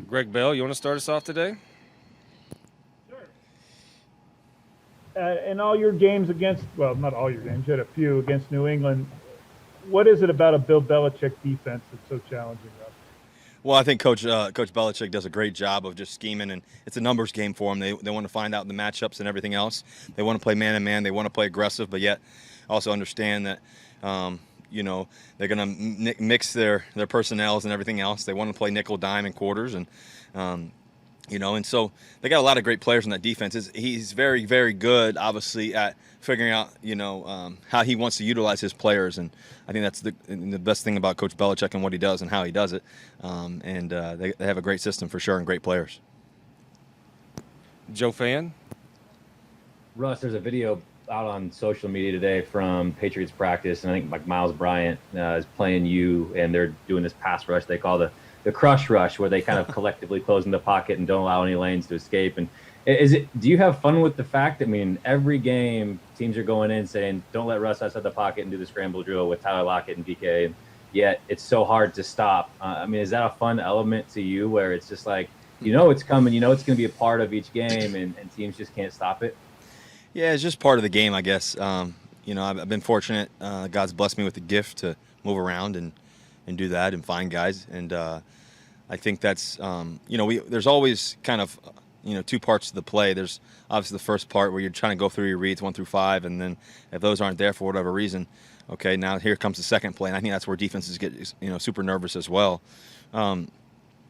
Greg Bell, you want to start us off today? In all your games against, well, not all your games, you had a few against New England. What is it about a Bill Belichick defense that's so challenging, Russ? Well, I think Coach Belichick does a great job of just scheming, and it's a numbers game for them. They want to find out the matchups and everything else. They want to play man to man. They want to play aggressive, but yet also understand that they're going to mix their personnels and everything else. They want to play nickel, dime, and quarters, and and so they got a lot of great players in that defense. He's very, very good, obviously, at figuring out, how he wants to utilize his players. And I think that's the best thing about Coach Belichick and what he does and how he does it. They have a great system for sure and great players. Joe Fan? Russ, there's a video out on social media today from Patriots practice, and I think like Miles Bryant is playing you, and they're doing this pass rush they call the crush rush, where they kind of collectively close in the pocket and don't allow any lanes to escape. And do you have fun with the fact that, every game teams are going in saying, don't let Russ outside the pocket and do the scramble drill with Tyler Lockett and DK, and yet it's so hard to stop? Is that a fun element to you where it's just like, it's coming, it's going to be a part of each game, and teams just can't stop it? Yeah, it's just part of the game, I guess. I've been fortunate. God's blessed me with the gift to move around and do that and find guys. And I think that's, there's always kind of, two parts to the play. There's obviously the first part where you're trying to go through your reads 1 through 5, and then if those aren't there for whatever reason, okay, now here comes the second play. And I think that's where defenses get, super nervous as well. And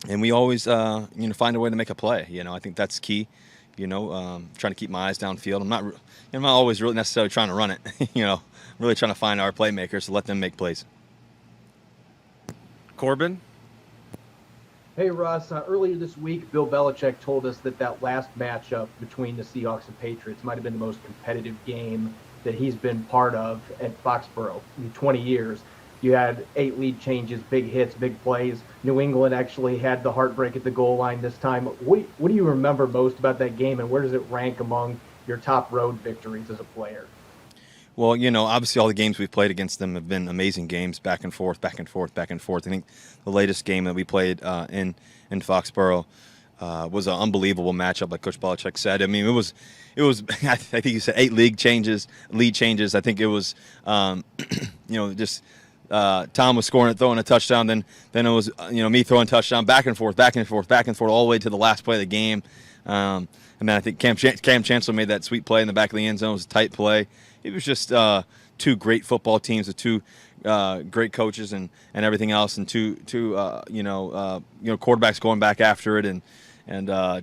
we always, find a way to make a play. I think that's key. Trying to keep my eyes downfield. I'm not always really necessarily trying to run it. Really trying to find our playmakers to let them make plays. Corbin? Hey, Russ. Earlier this week, Bill Belichick told us that last matchup between the Seahawks and Patriots might have been the most competitive game that he's been part of at Foxborough in 20 years. You had 8 lead changes, big hits, big plays. New England actually had the heartbreak at the goal line this time. What do you remember most about that game, and where does it rank among your top road victories as a player? Well, obviously all the games we've played against them have been amazing games, back and forth, back and forth, back and forth. I think the latest game that we played in Foxborough was an unbelievable matchup, like Coach Belichick said. It was I think he said 8 lead changes. I think it was, just Tom was scoring and throwing a touchdown. Then it was, me throwing a touchdown, back and forth, back and forth, back and forth, all the way to the last play of the game. And then I think Cam Chancellor made that sweet play in the back of the end zone. It was a tight play. It was just 2 great football teams with 2 great coaches and everything else, and two quarterbacks going back after it, and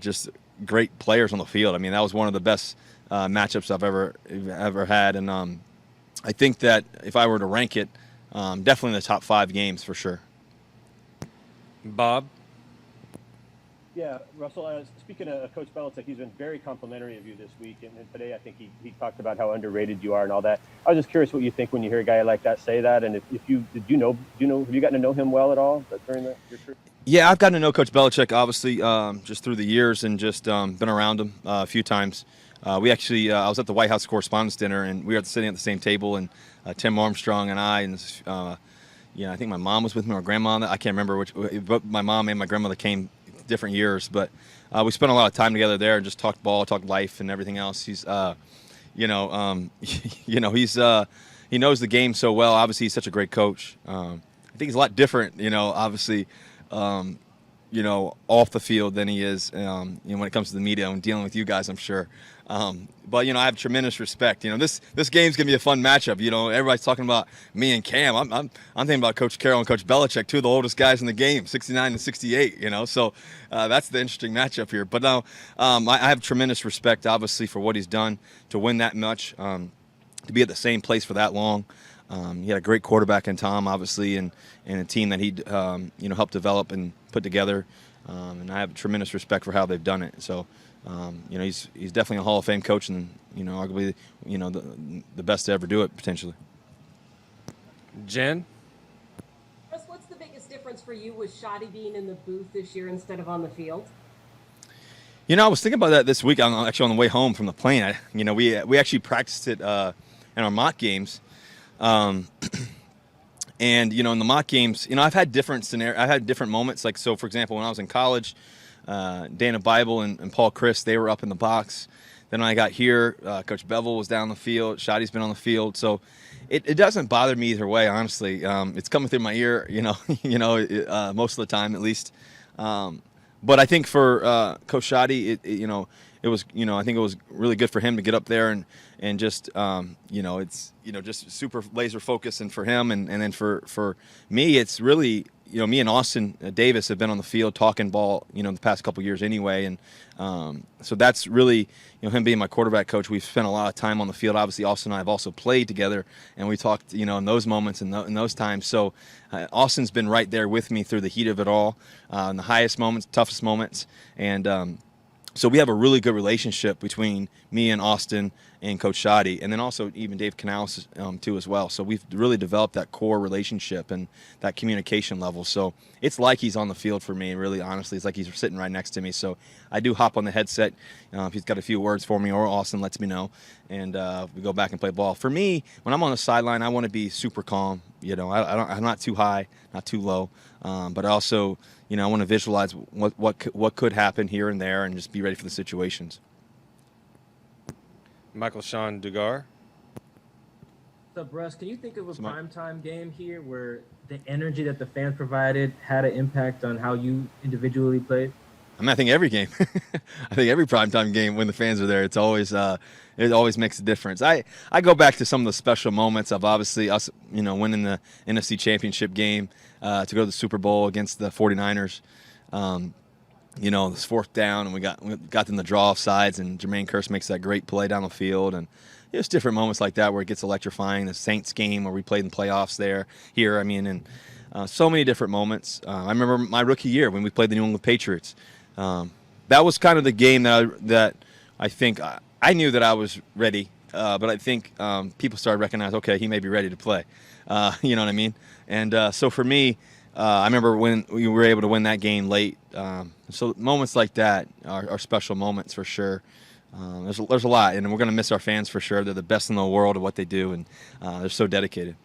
just great players on the field. That was one of the best matchups I've ever had, and I think that if I were to rank it, definitely in the top 5 games for sure. Bob? Yeah, Russell, speaking of Coach Belichick, he's been very complimentary of you this week. And today I think he talked about how underrated you are and all that. I was just curious what you think when you hear a guy like that say that. And have you gotten to know him well at all during your career? Yeah, I've gotten to know Coach Belichick, obviously, just through the years, and just been around him a few times. I was at the White House Correspondents' Dinner, and we were sitting at the same table, and Tim Armstrong and I, and I think my mom was with me, or grandma. I can't remember which, but my mom and my grandmother came different years, but we spent a lot of time together there and just talked ball, talked life, and everything else. He's, he knows the game so well. Obviously, he's such a great coach. I think he's a lot different, obviously, off the field than he is, when it comes to the media and dealing with you guys, I'm sure. But I have tremendous respect. This game's gonna be a fun matchup. Everybody's talking about me and Cam. I'm thinking about Coach Carroll and Coach Belichick, 2 of the oldest guys in the game, 69 and 68. So that's the interesting matchup here. But now I have tremendous respect, obviously, for what he's done to win that much, to be at the same place for that long. He had a great quarterback in Tom, obviously, and a team that he helped develop and put together. And I have tremendous respect for how they've done it. So. He's definitely a Hall of Fame coach, and arguably the best to ever do it potentially. Jen? Russ, what's the biggest difference for you with Shoddy being in the booth this year instead of on the field? I was thinking about that this week. I'm actually on the way home from the plane. We actually practiced it in our mock games, And, in the mock games, I've had different I've had different moments. Like, so for example, when I was in college, Dana Bible and Paul Chris, they were up in the box. Then when I got here, Coach Bevel was down the field. Shotty's been on the field. So it doesn't bother me either way, honestly. It's coming through my ear, most of the time at least. But I think for Coach Shotty, it was, I think it was really good for him to get up there and just, it's, just super laser focused. And for him and then for me, it's really, me and Austin Davis have been on the field talking ball, the past couple years anyway. And so that's really, him being my quarterback coach, we've spent a lot of time on the field. Obviously, Austin and I have also played together, and we talked, in those moments and in those times. So Austin's been right there with me through the heat of it all, in the highest moments, toughest moments. And so we have a really good relationship between me and Austin and Coach Shotty, and then also even Dave Canales too as well. So we've really developed that core relationship and that communication level. So it's like he's on the field for me, really honestly. It's like he's sitting right next to me. So I do hop on the headset if he's got a few words for me, or Austin lets me know, and we go back and play ball. For me, when I'm on the sideline, I want to be super calm. I'm not too high, not too low, but I also, I want to visualize what could happen here and there and just be ready for the situations. Michael Sean Dugar. What's up, Russ? Can you think of a primetime game here where the energy that the fans provided had an impact on how you individually played? I think every game. I think every primetime game when the fans are there, it always makes a difference. I go back to some of the special moments of obviously us, winning the NFC Championship game to go to the Super Bowl against the 49ers. This fourth down, and we got them the draw off sides, and Jermaine Kearse makes that great play down the field, and just different moments like that where it gets electrifying. The Saints game where we played in the playoffs and so many different moments. I remember my rookie year when we played the New England Patriots. That was kind of the game that I think I knew that I was ready, but I think people started recognizing, okay, he may be ready to play. You know what I mean? And so for me, I remember when we were able to win that game late. So moments like that are special moments for sure. There's a lot, and we're going to miss our fans for sure. They're the best in the world at what they do, and they're so dedicated.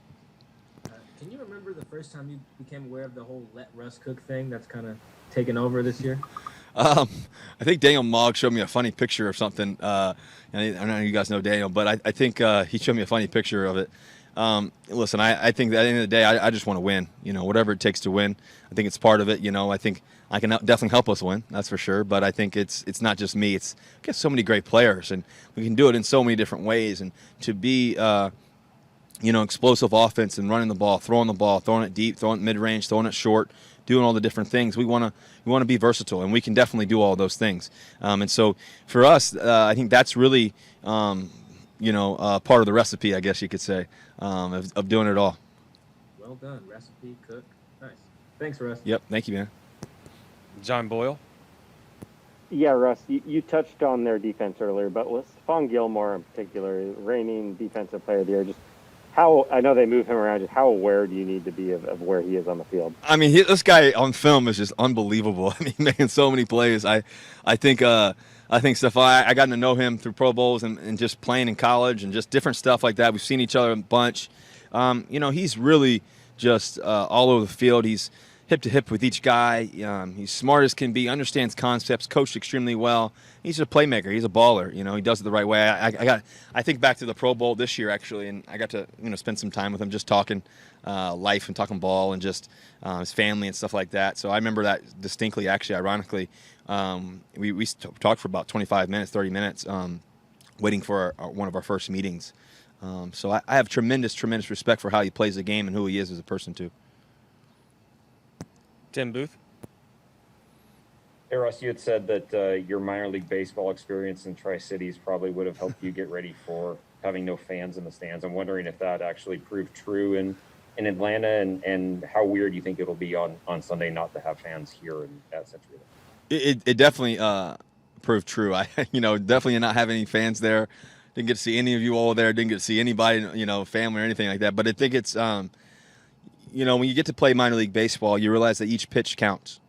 Can you remember the first time you became aware of the whole Let Russ Cook thing that's kind of taken over this year? I think Daniel Mogg showed me a funny picture of something. I don't know if you guys know Daniel, but I think he showed me a funny picture of it. Listen, I think that at the end of the day, I just want to win. Whatever it takes to win. I think it's part of it. I think I can definitely help us win. That's for sure. But I think it's not just me. We got so many great players, and we can do it in so many different ways. And to be, explosive offense and running the ball, throwing it deep, throwing it mid-range, throwing it short, doing all the different things. We want to be versatile, and we can definitely do all those things. And so for us, I think that's really part of the recipe, I guess you could say, of doing it all. Well done. Recipe, cook. Nice. Thanks, Russ. Yep. Thank you, man. John Boyle. Yeah, Russ, you touched on their defense earlier, but with Stephon Gilmore in particular, reigning defensive player of the year, just how, I know they move him around, just how aware do you need to be of where he is on the field? I mean, this guy on film is just unbelievable. I mean, making so many plays. I think Stephon, I got to know him through Pro Bowls and just playing in college and just different stuff like that. We've seen each other a bunch. He's really just all over the field. He's hip to hip with each guy. He's smart as can be, understands concepts, coached extremely well. He's a playmaker. He's a baller. He does it the right way. I think back to the Pro Bowl this year actually, and I got to spend some time with him, just talking life and talking ball and just his family and stuff like that. So I remember that distinctly. Actually, ironically, we talked for about 25 minutes, 30 minutes, waiting for one of our first meetings. So I have tremendous respect for how he plays the game and who he is as a person too. Tim Booth. Hey, Russ, you had said that your minor league baseball experience in Tri-Cities probably would have helped you get ready for having no fans in the stands. I'm wondering if that actually proved true in Atlanta, and how weird you think it'll be on Sunday not to have fans here at Century. It definitely proved true. I definitely not having any fans there. Didn't get to see any of you all there. Didn't get to see anybody, family or anything like that. But I think it's when you get to play minor league baseball, you realize that each pitch counts,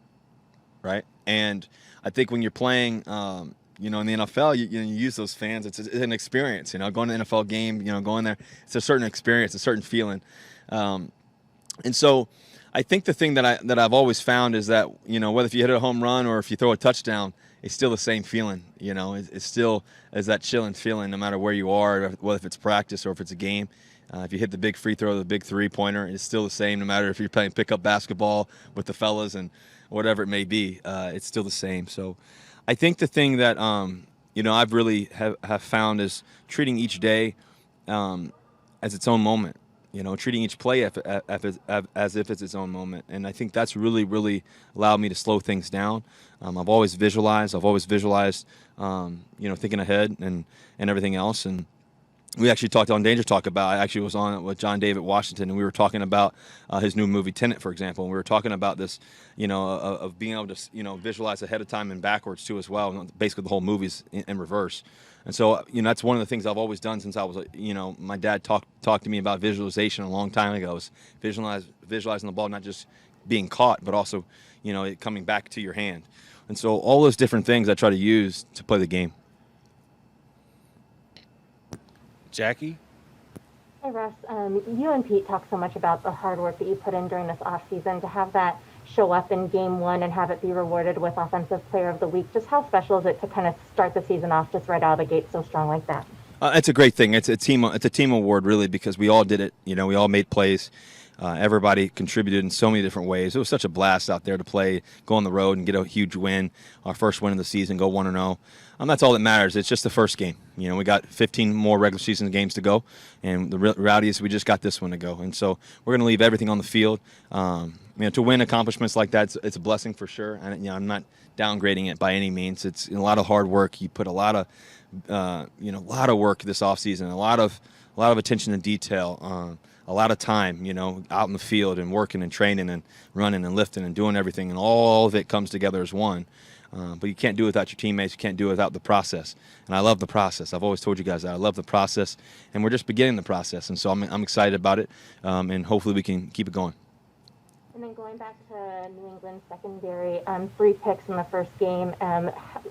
right? And I think when you're playing, in the NFL, you use those fans. It's an experience, going to an NFL game, going there. It's a certain experience, a certain feeling. And so I think the thing that I've always found is that, whether if you hit a home run or if you throw a touchdown, it's still the same feeling. It's still as that chilling feeling no matter where you are, whether if it's practice or if it's a game. If you hit the big free throw, the big three-pointer, it's still the same no matter if you're playing pickup basketball with the fellas and whatever it may be. It's still the same. So I think the thing that, I've really have found is treating each day as its own moment. Treating each play as if it's its own moment. And I think that's really, really allowed me to slow things down. I've always visualized, thinking ahead and everything else. And we actually talked on Danger Talk I actually was on with John David Washington, and we were talking about his new movie Tenet, for example. And we were talking about this, of being able to, visualize ahead of time and backwards too as well. Basically the whole movie's in reverse. And so, that's one of the things I've always done since I was, my dad talked to me about visualization a long time ago. Was visualizing the ball not just being caught, but also, it coming back to your hand. And so all those different things I try to use to play the game. Jackie? Hey, Russ. You and Pete talk so much about the hard work that you put in during this offseason. To have that show up in game one and have it be rewarded with Offensive Player of the Week, just how special is it to kind of start the season off just right out of the gate so strong like that? It's a great thing. It's a team award, really, because we all did it. We all made plays. Everybody contributed in so many different ways. It was such a blast out there to play, go on the road and get a huge win, our first win of the season, go 1-0. That's all that matters. It's just the first game. We got 15 more regular season games to go, and the reality is we just got this one to go. And so we're going to leave everything on the field. To win accomplishments like that, it's a blessing for sure. And I'm not downgrading it by any means. It's a lot of hard work. You put a lot of work this offseason, a lot of attention to detail. A lot of time, out in the field and working and training and running and lifting and doing everything, and all of it comes together as one. But you can't do it without your teammates. You can't do it without the process. And I love the process. I've always told you guys that. I love the process, and we're just beginning the process. And so I'm excited about it, and hopefully we can keep it going. And then going back to New England secondary, 3 picks in the first game,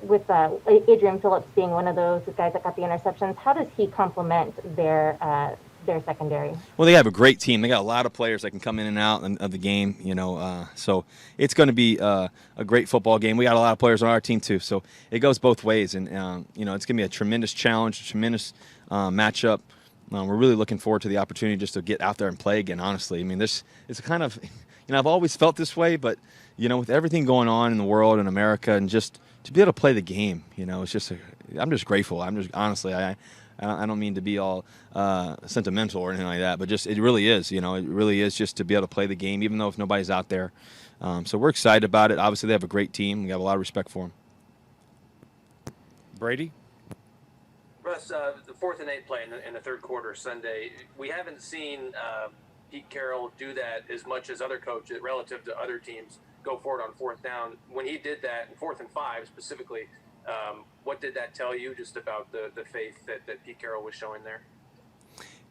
with Adrian Phillips being one of those guys that got the interceptions. How does he complement their secondary? Well, they have a great team. They got a lot of players that can come in and out of the game, so it's going to be a great football game. We got a lot of players on our team too, so it goes both ways. And, it's going to be a tremendous challenge, a tremendous matchup. We're really looking forward to the opportunity just to get out there and play again, honestly. I mean, it's a kind of, I've always felt this way, but, with everything going on in the world and America and just to be able to play the game, it's just, I'm just grateful. Honestly, I don't mean to be all sentimental or anything like that, but just it really is. It really is just to be able to play the game, even though if nobody's out there. So we're excited about it. Obviously, they have a great team. We have a lot of respect for them. Brady? Russ, the 4th and 8 play in the third quarter Sunday, we haven't seen Pete Carroll do that as much as other coaches relative to other teams go forward on 4th down. When he did that, 4th and 5 specifically, what did that tell you just about the faith that Pete Carroll was showing there?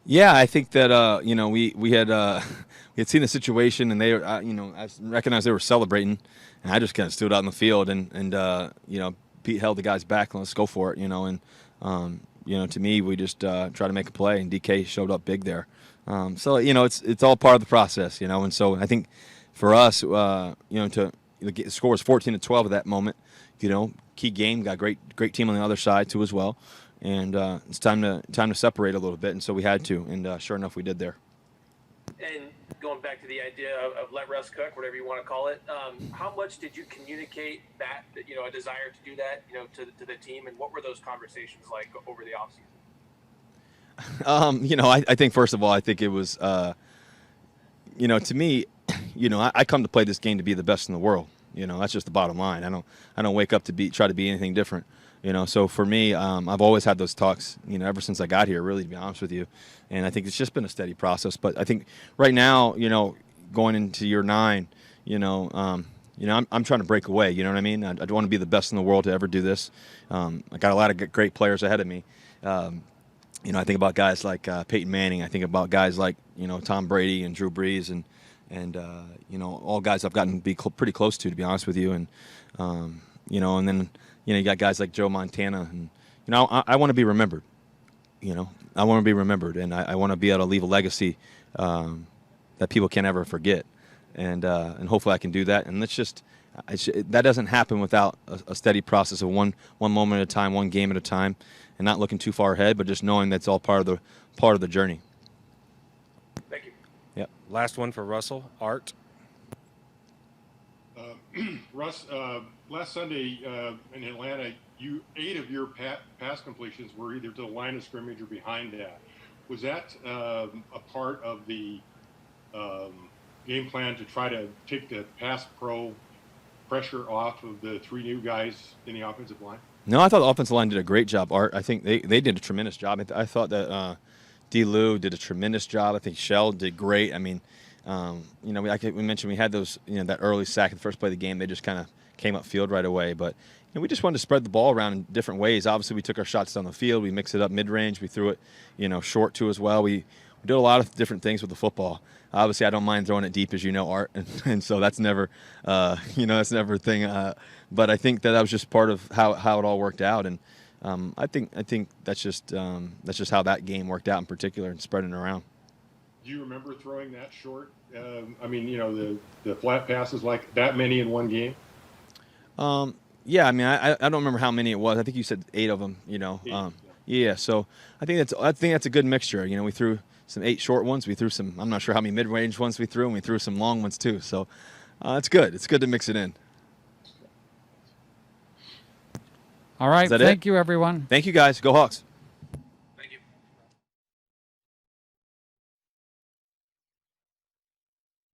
Yeah, I think that we had seen the situation, and they I recognized they were celebrating, and I just kind of stood out in the field, and Pete held the guys back and let's go for it, and to me we just try to make a play, and DK showed up big there. So it's all part of the process, and so I think for us, the score was 14-12 at that moment. Key game, got great team on the other side too as well, and it's time to separate a little bit, and so we had to, and sure enough we did there. And going back to the idea of let Russ cook, whatever you want to call it, how much did you communicate that a desire to do that to the team, and what were those conversations like over the offseason? I think first of all, I think it was to me, I come to play this game to be the best in the world. That's just the bottom line. I don't wake up to try to be anything different. So for me, I've always had those talks, ever since I got here, really, to be honest with you. And I think it's just been a steady process. But I think right now, going into year 9, I'm trying to break away. You know what I mean? I want to be the best in the world to ever do this. I got a lot of great players ahead of me. I think about guys like Peyton Manning. I think about guys like, Tom Brady and Drew Brees and all guys I've gotten to be pretty close to be honest with you. And, and then, you got guys like Joe Montana. And, I want to be remembered. I want to be remembered, and I want to be able to leave a legacy, that people can't ever forget, and hopefully I can do that. And that doesn't happen without a steady process of one moment at a time, one game at a time, and not looking too far ahead, but just knowing that's all part of the journey. Thank you. Yep. Last one for Russell. Art. Russ, last Sunday in Atlanta, 8 of your pass completions were either to the line of scrimmage or behind that. Was that a part of the game plan to try to take the pass pro pressure off of the 3 new guys in the offensive line? No, I thought the offensive line did a great job, Art. I think they did a tremendous job. I thought that D. Lou did a tremendous job. I think Shell did great. I mean, we mentioned we had those, that early sack in the first play of the game. They just kind of came upfield right away. But we just wanted to spread the ball around in different ways. Obviously, we took our shots down the field. We mixed it up mid-range. We threw it, short too as well. We did a lot of different things with the football. Obviously, I don't mind throwing it deep, as you know, Art, and so that's never, that's never a thing. But I think that was just part of how it all worked out, and I think that's just how that game worked out in particular and spreading it around. Do you remember throwing that short? The flat passes like that many in one game? Yeah, I mean, I don't remember how many it was. I think you said 8 of them. 8, yeah. So I think that's a good mixture. We threw some 8 short ones. We threw some. I'm not sure how many mid-range ones we threw, and we threw some long ones too. So it's good. It's good to mix it in. All right. Thank you, everyone. Thank you, guys. Go Hawks.